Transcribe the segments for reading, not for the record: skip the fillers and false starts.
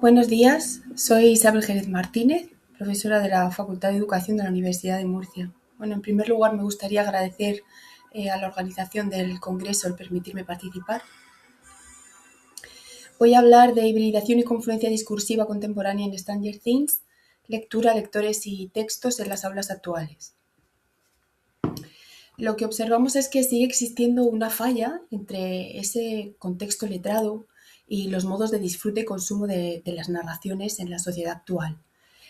Buenos días, soy Isabel Jerez Martínez, profesora de la Facultad de Educación de la Universidad de Murcia. Bueno, en primer lugar me gustaría agradecer a la organización del Congreso el permitirme participar. Voy a hablar de hibridación y confluencia discursiva contemporánea en Stranger Things, lectura, lectores y textos en las aulas actuales. Lo que observamos es que sigue existiendo una falla entre ese contexto letrado y los modos de disfrute y consumo de las narraciones en la sociedad actual.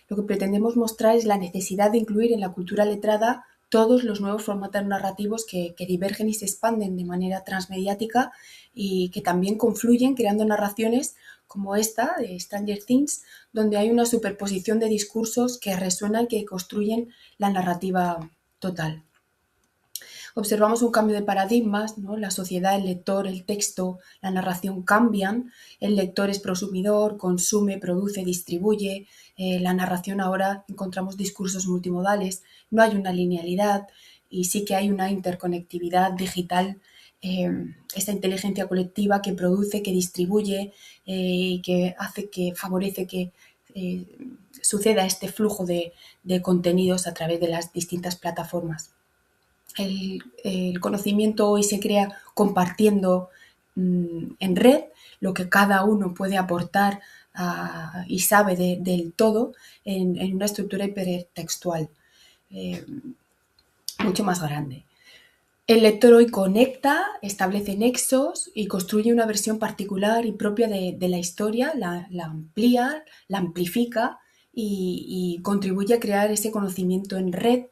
Lo que pretendemos mostrar es la necesidad de incluir en la cultura letrada todos los nuevos formatos narrativos que divergen y se expanden de manera transmediática y que también confluyen creando narraciones como esta de Stranger Things, donde hay una superposición de discursos que resuenan y que construyen la narrativa total. Observamos un cambio de paradigmas, ¿no? La sociedad, el lector, el texto, la narración cambian, el lector es prosumidor, consume, produce, distribuye, la narración ahora encontramos discursos multimodales, no hay una linealidad y sí que hay una interconectividad digital, esta inteligencia colectiva que produce, que distribuye y que hace, que favorece que eh, suceda este flujo de contenidos a través de las distintas plataformas. El conocimiento hoy se crea compartiendo en red lo que cada uno puede aportar y sabe del todo en una estructura hipertextual eh, mucho más grande. El lector hoy conecta, establece nexos y construye una versión particular y propia de la historia, la amplía, la amplifica y contribuye a crear ese conocimiento en red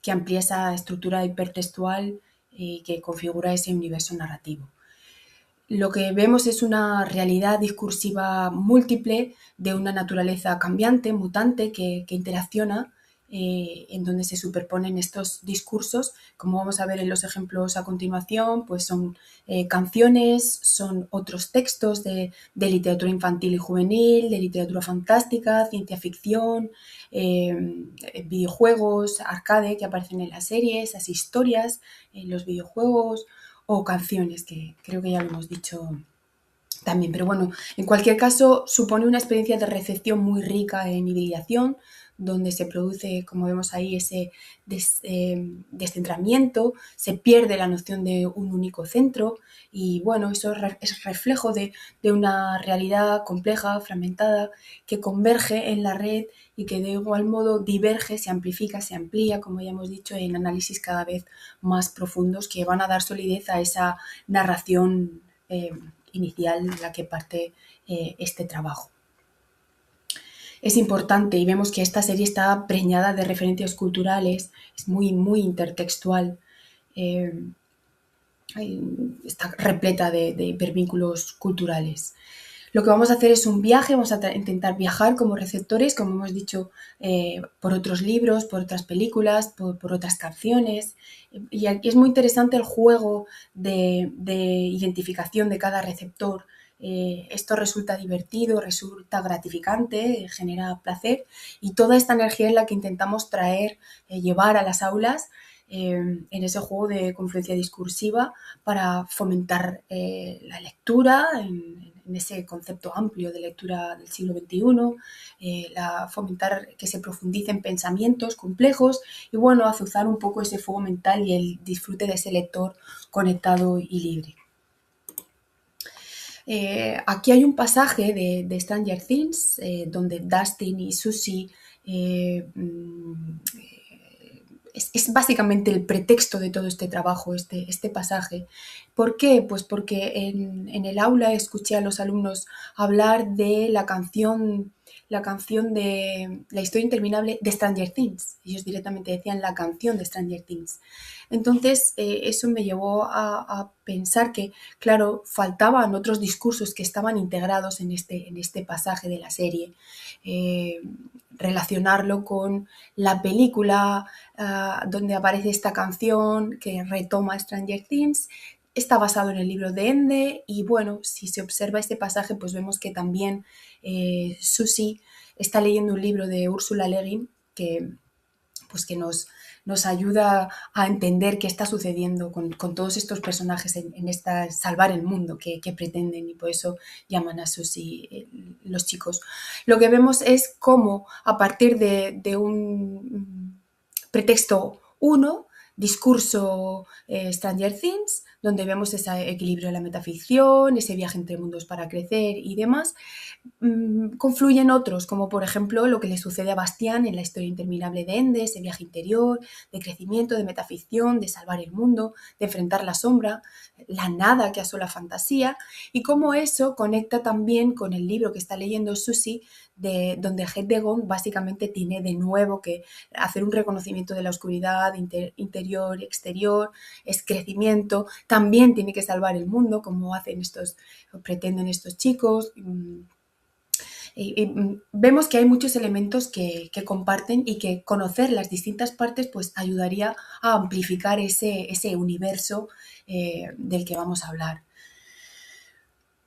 que amplía esa estructura hipertextual y que configura ese universo narrativo. Lo que vemos es una realidad discursiva múltiple de una naturaleza cambiante, mutante, que interacciona, en donde se superponen estos discursos, como vamos a ver en los ejemplos a continuación, pues son canciones, son otros textos de literatura infantil y juvenil, de literatura fantástica, ciencia ficción, videojuegos, arcade que aparecen en las series, esas historias en los videojuegos, o canciones, que creo que ya lo hemos dicho también. Pero bueno, en cualquier caso, supone una experiencia de recepción muy rica en hibridación, donde se produce, como vemos ahí, ese descentramiento, se pierde la noción de un único centro y bueno, eso es reflejo de una realidad compleja, fragmentada, que converge en la red y que de igual modo diverge, se amplifica, se amplía, como ya hemos dicho, en análisis cada vez más profundos que van a dar solidez a esa narración inicial en la que parte este trabajo. Es importante y vemos que esta serie está preñada de referencias culturales, es muy, muy intertextual, eh, está repleta de hipervínculos culturales. Lo que vamos a hacer es un viaje, vamos a intentar viajar como receptores, como hemos dicho, por otros libros, por otras películas, por otras canciones. Y aquí es muy interesante el juego de identificación de cada receptor. Esto resulta divertido, resulta gratificante, genera placer y toda esta energía es la que intentamos traer, llevar a las aulas en ese juego de confluencia discursiva para fomentar la lectura en ese concepto amplio de lectura del siglo XXI, fomentar que se profundicen pensamientos complejos y bueno, azuzar un poco ese fuego mental y el disfrute de ese lector conectado y libre. Aquí hay un pasaje de Stranger Things donde Dustin y Susie es básicamente el pretexto de todo este trabajo, este pasaje. ¿Por qué? Pues porque en el aula escuché a los alumnos hablar de la canción de La historia interminable de Stranger Things. Ellos directamente decían la canción de Stranger Things. Entonces, eso me llevó a pensar que, claro, faltaban otros discursos que estaban integrados en este pasaje de la serie. Relacionarlo con la película donde aparece esta canción que retoma Stranger Things. Está basado en el libro de Ende y bueno, si se observa este pasaje, pues vemos que también Susie está leyendo un libro de Ursula Le Guin que, pues que nos nos ayuda a entender qué está sucediendo con todos estos personajes en esta salvar el mundo que pretenden, y por eso llaman a Susie los chicos. Lo que vemos es cómo a partir de un pretexto uno, discurso Stranger Things, donde vemos ese equilibrio de la metaficción, ese viaje entre mundos para crecer y demás, confluyen otros, como por ejemplo lo que le sucede a Bastián en la historia interminable de Ende, ese viaje interior, de crecimiento, de metaficción, de salvar el mundo, de enfrentar la sombra, la nada que asola fantasía, y cómo eso conecta también con el libro que está leyendo Susie, donde Hedegond básicamente tiene de nuevo que hacer un reconocimiento de la oscuridad interior y exterior, es crecimiento, también tiene que salvar el mundo, como hacen pretenden estos chicos. Y vemos que hay muchos elementos que comparten, y que conocer las distintas partes pues ayudaría a amplificar ese universo del que vamos a hablar.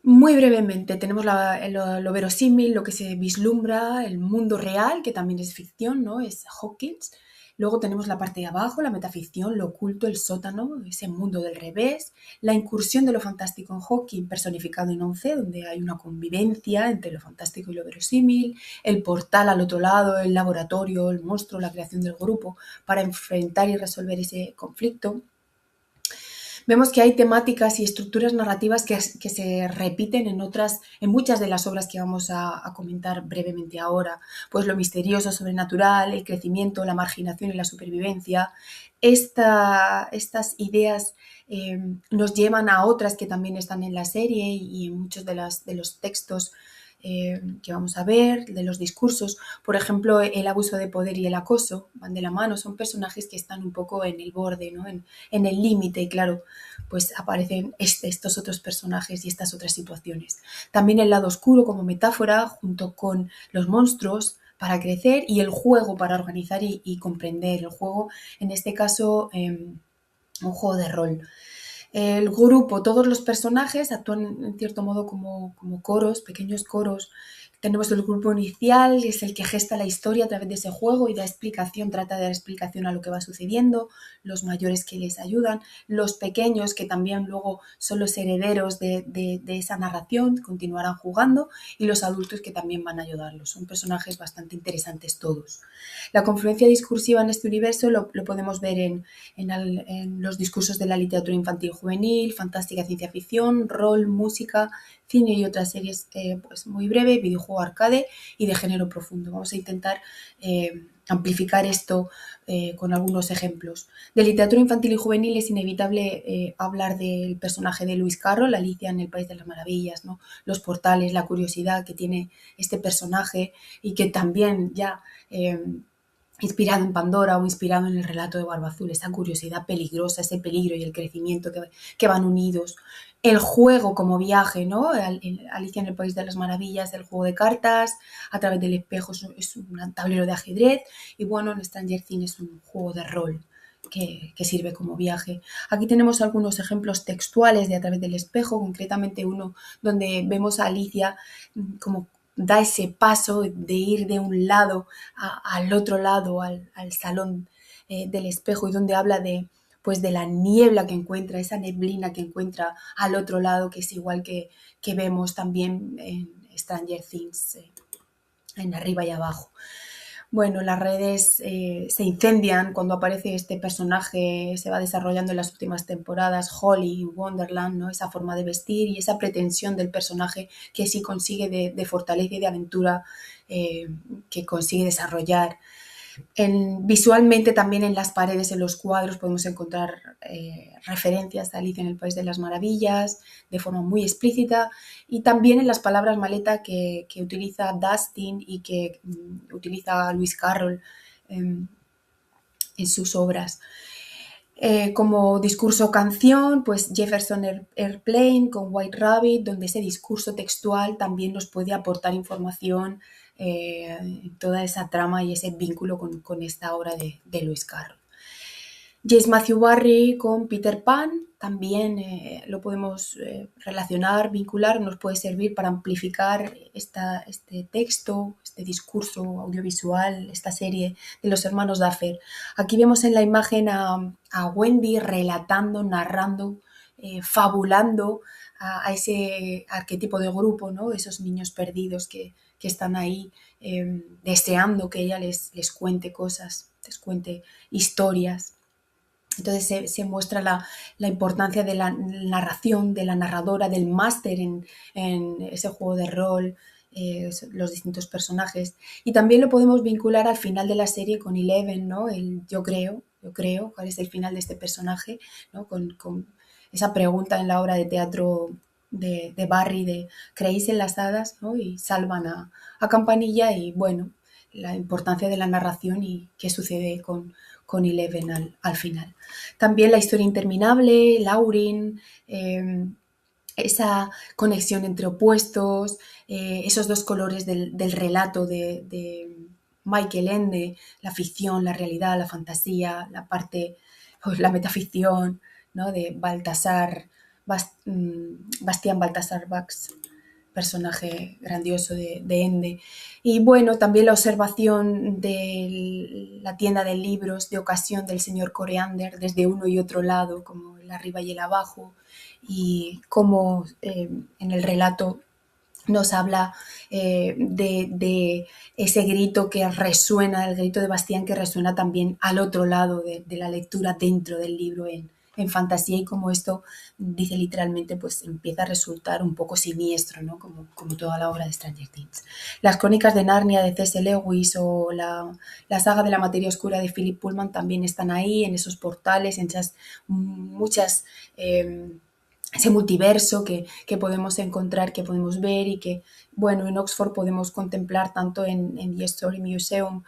Muy brevemente, tenemos lo verosímil, lo que se vislumbra, el mundo real, que también es ficción, ¿no? Es Hawkins. Luego tenemos la parte de abajo, la metaficción, lo oculto, el sótano, ese mundo del revés, la incursión de lo fantástico en Hawking, personificado en 11, donde hay una convivencia entre lo fantástico y lo verosímil, el portal al otro lado, el laboratorio, el monstruo, la creación del grupo, para enfrentar y resolver ese conflicto. Vemos que hay temáticas y estructuras narrativas que se repiten en muchas de las obras que vamos a comentar brevemente ahora. Pues lo misterioso, sobrenatural, el crecimiento, la marginación y la supervivencia. Estas ideas nos llevan a otras que también están en la serie y en muchos de los textos que vamos a ver, de los discursos. Por ejemplo, el abuso de poder y el acoso van de la mano, son personajes que están un poco en el borde, ¿no? en el límite, y claro, pues aparecen estos otros personajes y estas otras situaciones. También el lado oscuro como metáfora, junto con los monstruos para crecer, y el juego para organizar y comprender. El juego, en este caso, un juego de rol. El grupo, todos los personajes actúan en cierto modo como coros, pequeños coros. Tenemos el grupo inicial, que es el que gesta la historia a través de ese juego y trata de dar explicación a lo que va sucediendo, los mayores que les ayudan, los pequeños que también luego son los herederos de esa narración, continuarán jugando, y los adultos que también van a ayudarlos. Son personajes bastante interesantes todos. La confluencia discursiva en este universo lo podemos ver en los discursos de la literatura infantil juvenil, fantástica, ciencia ficción, rol, música, cine y otras series pues muy breve, videojuego arcade y de género profundo. Vamos a intentar amplificar esto con algunos ejemplos. De literatura infantil y juvenil es inevitable hablar del personaje de Lewis Carroll, Alicia en el País de las Maravillas, ¿no? Los portales, la curiosidad que tiene este personaje, y que también ya inspirado en Pandora o inspirado en el relato de Barba Azul, esa curiosidad peligrosa, ese peligro y el crecimiento que van unidos. El juego como viaje, ¿no? Alicia en el País de las Maravillas, el juego de cartas, a través del espejo es un tablero de ajedrez, y bueno, en Stranger Things es un juego de rol que sirve como viaje. Aquí tenemos algunos ejemplos textuales de A través del espejo, concretamente uno donde vemos a Alicia como da ese paso de ir de un lado al otro lado, al salón del espejo, y donde habla pues de la niebla que encuentra, esa neblina que encuentra al otro lado, que es igual que vemos también en Stranger Things, en arriba y abajo. Bueno, las redes se incendian cuando aparece este personaje, se va desarrollando en las últimas temporadas, Holly, Wonderland, ¿no? Esa forma de vestir y esa pretensión del personaje que sí consigue de fortaleza y de aventura, que consigue desarrollar. Visualmente también en las paredes, en los cuadros, podemos encontrar referencias a Alicia en el País de las Maravillas de forma muy explícita, y también en las palabras maleta que utiliza Dustin y que utiliza Lewis Carroll en sus obras. Como discurso canción, pues Jefferson Airplane con White Rabbit, donde ese discurso textual también nos puede aportar información, toda esa trama y ese vínculo con esta obra de Lewis Carroll. James Matthew Barrie con Peter Pan también lo podemos relacionar, vincular, nos puede servir para amplificar este texto, este discurso audiovisual, esta serie de los hermanos Duffer. Aquí vemos en la imagen a Wendy relatando, narrando, fabulando a ese arquetipo de grupo, ¿no? Esos niños perdidos que están ahí deseando que ella les cuente cosas, les cuente historias. Entonces se muestra la importancia de la narración, de la narradora, del máster en ese juego de rol, los distintos personajes. Y también lo podemos vincular al final de la serie con Eleven, ¿no? Yo creo, cuál es el final de este personaje, ¿no? Con esa pregunta en la obra de teatro de Barry de ¿creéis en las hadas? ¿No? Y salvan a Campanilla y bueno, la importancia de la narración y qué sucede con Eleven al final. También la historia interminable, Lauren, esa conexión entre opuestos, esos dos colores del relato de Michael Ende, la ficción, la realidad, la fantasía, la parte, pues, la metaficción, ¿no? De Baltasar, Bastián Baltasar Bax, personaje grandioso de Ende. Y bueno, también la observación de la tienda de libros de ocasión del señor Coreander desde uno y otro lado, como el arriba y el abajo, y cómo en el relato nos habla de ese grito que resuena, el grito de Bastián que resuena también al otro lado de la lectura dentro del libro en fantasía y como esto dice literalmente pues empieza a resultar un poco siniestro, ¿no? Como toda la obra de Stranger Things. Las crónicas de Narnia de C.S. Lewis o la saga de la materia oscura de Philip Pullman también están ahí en esos portales, en esas muchas ese multiverso que podemos encontrar, que podemos ver y que, bueno, en Oxford podemos contemplar tanto en The Story Museum,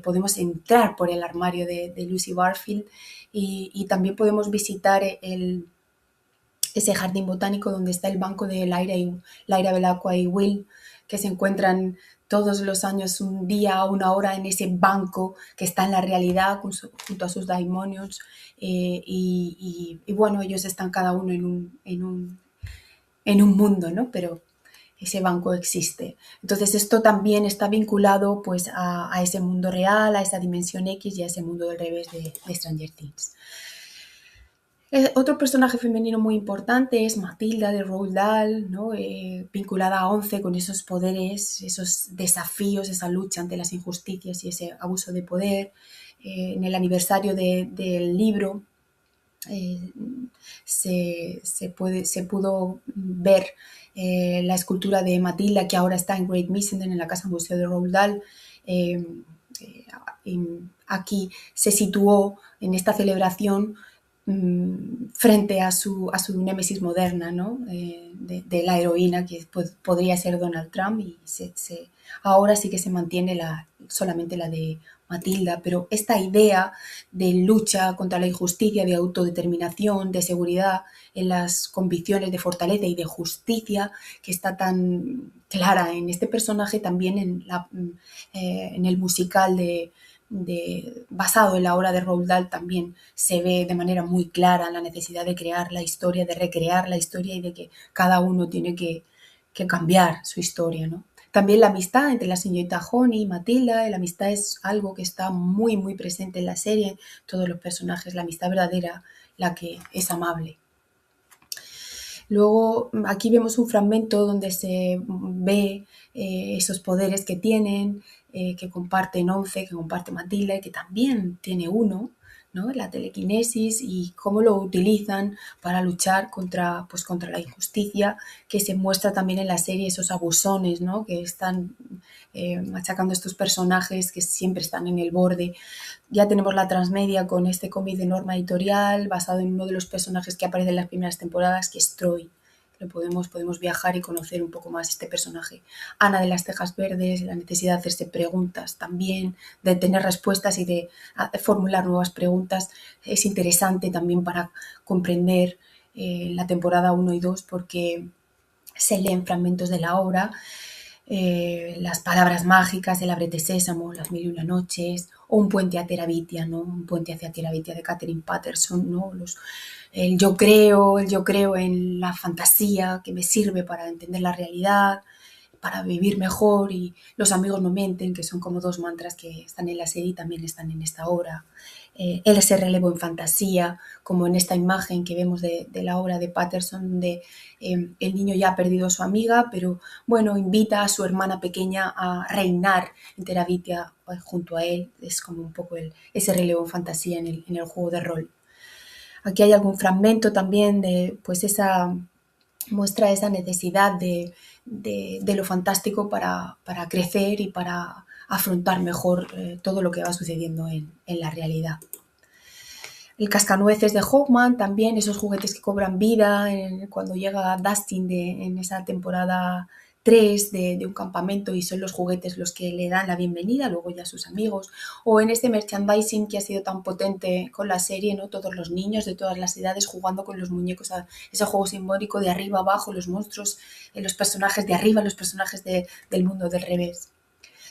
podemos entrar por el armario de Lucy Barfield y también podemos visitar ese jardín botánico donde está el banco de Lyra Belacqua y Will, que se encuentran todos los años un día, una hora en ese banco que está en la realidad junto a sus daimonios y bueno, ellos están cada uno en un mundo, ¿no? Pero ese banco existe. Entonces esto también está vinculado pues a ese mundo real, a esa dimensión X y a ese mundo del revés de Stranger Things. Otro personaje femenino muy importante es Matilda de Roald Dahl, ¿no? Vinculada a Once con esos poderes, esos desafíos, esa lucha ante las injusticias y ese abuso de poder. En el aniversario del libro se pudo ver la escultura de Matilda que ahora está en Great Missenden, en la Casa Museo de Roald Dahl. Aquí se situó en esta celebración frente a su némesis moderna, ¿no? de la heroína que podría ser Donald Trump y ahora sí que se mantiene solamente la de Matilda, pero esta idea de lucha contra la injusticia, de autodeterminación, de seguridad en las convicciones de fortaleza y de justicia que está tan clara en este personaje, también en el musical basado en la obra de Roald Dahl también se ve de manera muy clara la necesidad de crear la historia, de recrear la historia y de que cada uno tiene que cambiar su historia, ¿no? También la amistad entre la señorita Honey y Matilda, la amistad es algo que está muy, muy presente en la serie, todos los personajes, la amistad verdadera, la que es amable. Luego aquí vemos un fragmento donde se ve esos poderes que tienen, que comparten Once, que comparte Matilda y que también tiene uno, ¿no? La telequinesis y cómo lo utilizan para luchar contra la injusticia, que se muestra también en la serie esos abusones, ¿no? Que están machacando estos personajes que siempre están en el borde. Ya tenemos la transmedia con este cómic de Norma Editorial basado en uno de los personajes que aparece en las primeras temporadas, que es Troy. Podemos viajar y conocer un poco más este personaje. Ana de las Tejas Verdes, la necesidad de hacerse preguntas también, de tener respuestas y de formular nuevas preguntas. Es interesante también para comprender la temporada 1 y 2 porque se leen fragmentos de la obra. las palabras mágicas, el ábrete sésamo, las mil y una noches, o un puente a Terabitia, ¿no? Un puente hacia Terabitia de Catherine Patterson, ¿no? El yo creo en la fantasía que me sirve para entender la realidad, para vivir mejor, y los amigos no mienten, que son como dos mantras que están en la serie y también están en esta obra. El ese relevo en fantasía, como en esta imagen que vemos de la obra de Patterson, donde el niño ya ha perdido a su amiga, pero bueno, invita a su hermana pequeña a reinar en Terabitia junto a él. Es como un poco ese relevo en fantasía en el juego de rol. Aquí hay algún fragmento también de pues esa muestra esa necesidad de lo fantástico para crecer y para afrontar mejor todo lo que va sucediendo en la realidad. El cascanueces de Hawkman también, esos juguetes que cobran vida cuando llega Dustin en esa temporada 3 de un campamento, y son los juguetes los que le dan la bienvenida, luego ya sus amigos, o en este merchandising que ha sido tan potente con la serie, ¿no? Todos los niños de todas las edades jugando con los muñecos, ese juego simbólico de arriba abajo, los monstruos, los personajes de arriba, los personajes del mundo del revés.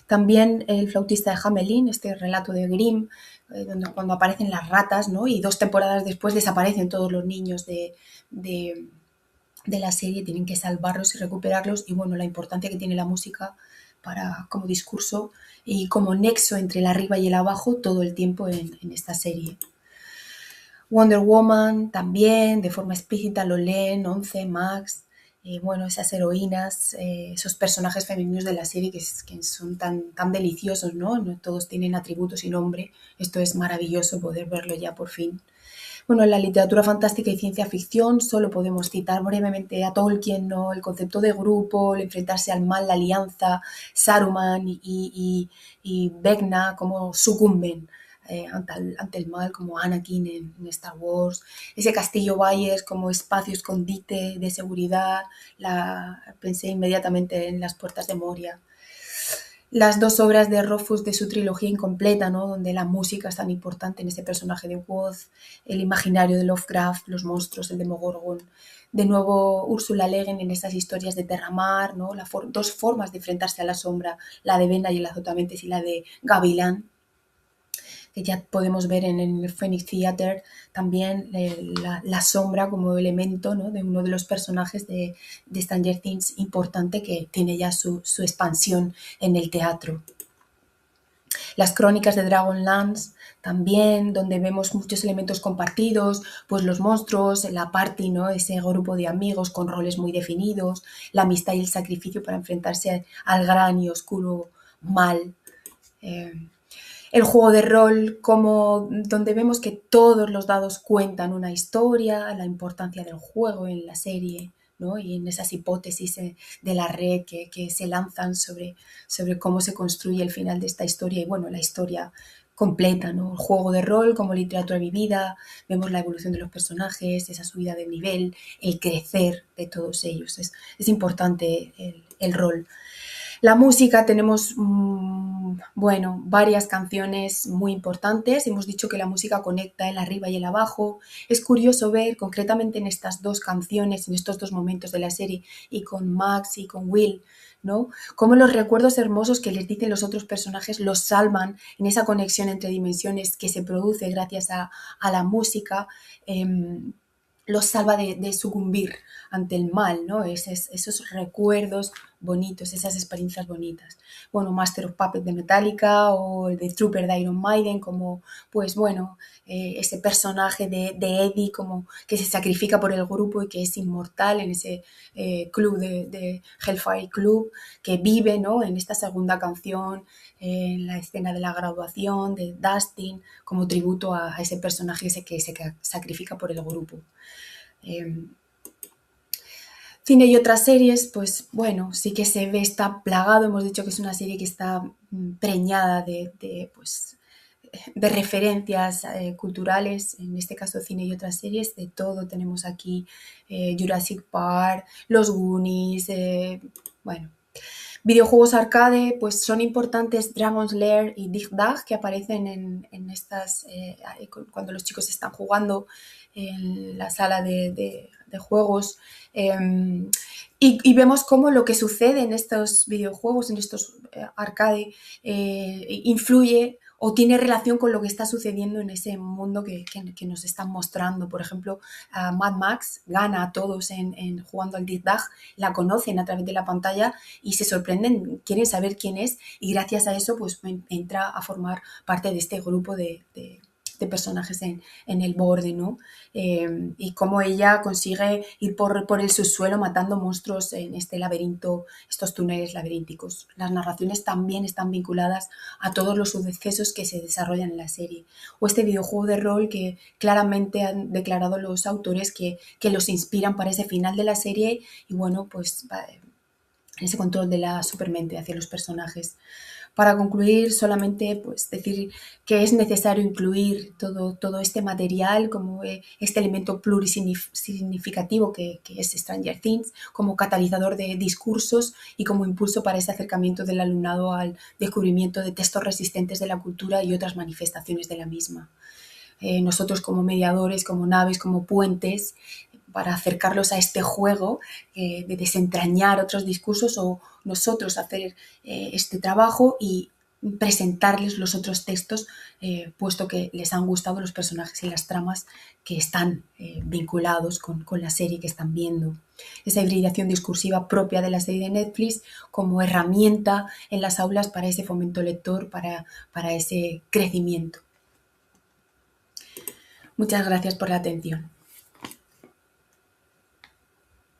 También el flautista de Hamelin, este relato de Grimm, donde cuando aparecen las ratas, ¿no? Y 2 temporadas después desaparecen todos los niños de, de la serie, tienen que salvarlos y recuperarlos, y bueno, la importancia que tiene la música como discurso y como nexo entre el arriba y el abajo todo el tiempo en esta serie. Wonder Woman también, de forma explícita, lo leen, 11, Max, bueno, esas heroínas, esos personajes femeninos de la serie que son tan deliciosos, ¿no? No todos tienen atributos y nombre. Esto es maravilloso poder verlo ya por fin. Bueno, en la literatura fantástica y ciencia ficción solo podemos citar brevemente a Tolkien, ¿no? El concepto de grupo, el enfrentarse al mal, la alianza, Saruman y Vecna, cómo sucumben ante el mal, como Anakin en Star Wars, ese castillo Bayers como espacio escondite de seguridad, pensé inmediatamente en Las puertas de Moria. Las 2 obras de Rothfuss de su trilogía incompleta, ¿no? Donde la música es tan importante en ese personaje de Woz, el imaginario de Lovecraft, los monstruos, el Demogorgon. De nuevo, Ursula Le Guin en esas historias de Terramar, ¿no? 2 formas de enfrentarse a la sombra, la de Venda y el Azotamentes y la de Gavilán, que ya podemos ver en el Phoenix Theatre también la sombra como elemento, ¿no? De uno de los personajes de Stranger Things importante, que tiene ya su expansión en el teatro. Las crónicas de Dragonlance también, donde vemos muchos elementos compartidos, pues los monstruos, la party, ¿no? Ese grupo de amigos con roles muy definidos, la amistad y el sacrificio para enfrentarse al gran y oscuro mal. El juego de rol, como donde vemos que todos los dados cuentan una historia, la importancia del juego en la serie, ¿no? Y en esas hipótesis de la red que se lanzan sobre cómo se construye el final de esta historia, y bueno, la historia completa, ¿no? El juego de rol como literatura vivida, vemos la evolución de los personajes, esa subida de nivel, el crecer de todos ellos. Es importante el rol. La música, tenemos, bueno, varias canciones muy importantes. Hemos dicho que la música conecta el arriba y el abajo. Es curioso ver, concretamente en estas 2 canciones, en estos 2 momentos de la serie, y con Max y con Will, ¿no? Cómo los recuerdos hermosos que les dicen los otros personajes los salvan en esa conexión entre dimensiones que se produce gracias a la música. Los salva de sucumbir ante el mal, ¿no? Esos recuerdos bonitos, esas experiencias bonitas. Bueno, Master of Puppets de Metallica, o el de Trooper de Iron Maiden, como, pues bueno, ese personaje de Eddie como que se sacrifica por el grupo y que es inmortal en ese club de Hellfire Club, que vive, ¿no? En esta segunda canción, en la escena de la graduación de Dustin, como tributo a ese personaje que se sacrifica por el grupo. Cine y otras series, pues bueno, sí que se ve, está plagado. Hemos dicho que es una serie que está preñada pues, de referencias culturales, en este caso cine y otras series, de todo. Tenemos aquí Jurassic Park, Los Goonies, bueno. Videojuegos arcade, pues son importantes Dragon's Lair y Dig Dug, que aparecen en estas, cuando los chicos están jugando en la sala de juegos. Y vemos cómo lo que sucede en estos videojuegos, en estos arcade, influye o tiene relación con lo que está sucediendo en ese mundo que nos están mostrando. Por ejemplo, Mad Max gana a todos jugando al Deep Dag, la conocen a través de la pantalla y se sorprenden, quieren saber quién es, y gracias a eso pues entra a formar parte de este grupo de personajes en el borde, ¿no? Y cómo ella consigue ir por el subsuelo matando monstruos en este laberinto, estos túneles laberínticos. Las narraciones también están vinculadas a todos los sucesos que se desarrollan en la serie. O este videojuego de rol que claramente han declarado los autores que los inspiran para ese final de la serie y bueno, pues ese control de la supermente hacia los personajes. Para concluir, solamente pues, decir que es necesario incluir todo este material como este elemento plurisignificativo que es Stranger Things, como catalizador de discursos y como impulso para ese acercamiento del alumnado al descubrimiento de textos resistentes de la cultura y otras manifestaciones de la misma. Nosotros como mediadores, como naves, como puentes, para acercarlos a este juego de desentrañar otros discursos o nosotros hacer este trabajo y presentarles los otros textos, puesto que les han gustado los personajes y las tramas que están vinculados con la serie que están viendo. Esa hibridación discursiva propia de la serie de Netflix como herramienta en las aulas para ese fomento lector, para ese crecimiento. Muchas gracias por la atención.